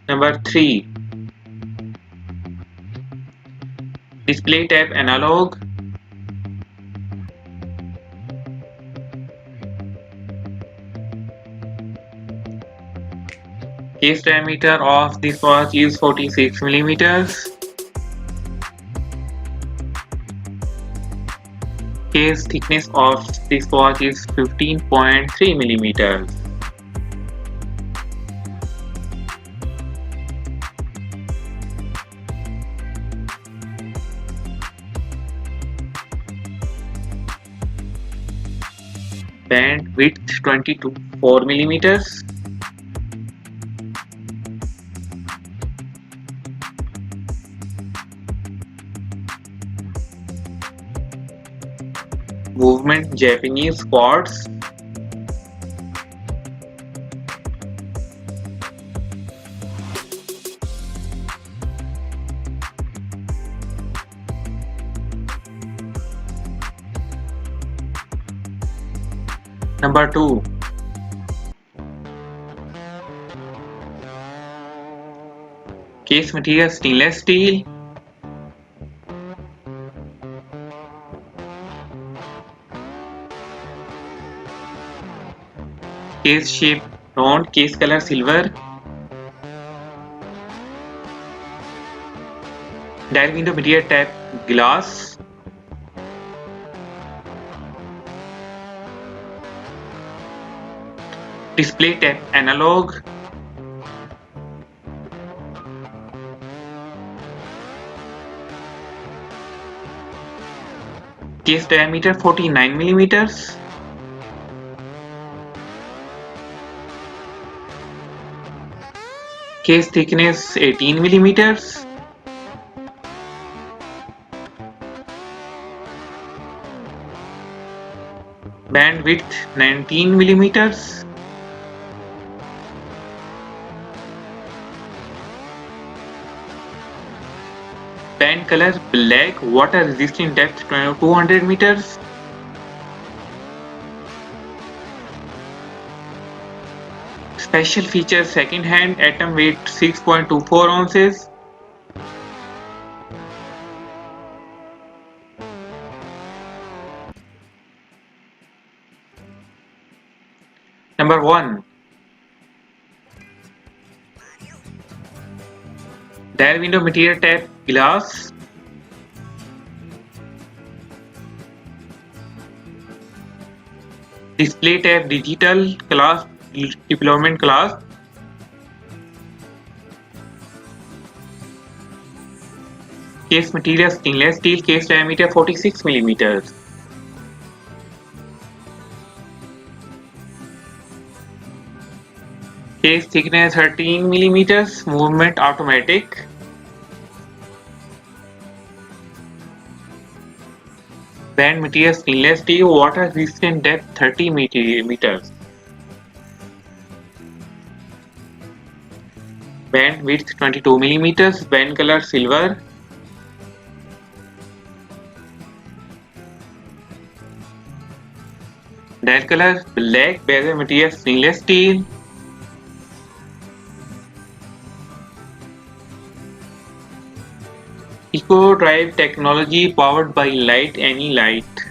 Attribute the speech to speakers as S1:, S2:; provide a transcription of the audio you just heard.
S1: Number 3. Display type analog. Case diameter of this watch is 46 millimeters. Case thickness of this watch is 15.3 millimeters. Band width 20 to 4 millimeters. Movement Japanese-Quartz. Number 2. Case material stainless steel. Case shape round. Case color silver. Dial window material type glass. Display type analog. Case diameter 49 millimeters. Case thickness 18 millimeters. Band width 19 millimeters. Band color black. Water resistant depth 200 meters. Special feature second hand, atom weight 6.24 ounces. Number 1. Dial window material type glass. Display type digital. Class deployment class. Case material stainless steel. Case diameter 46 millimeters. Case thickness 13 millimeters. Movement automatic. Band material stainless steel. Water resistant depth 30 meters. Band width 22 millimeters. Band color silver. Dial color black. Bezel material stainless steel. Eco drive technology powered by light, any light.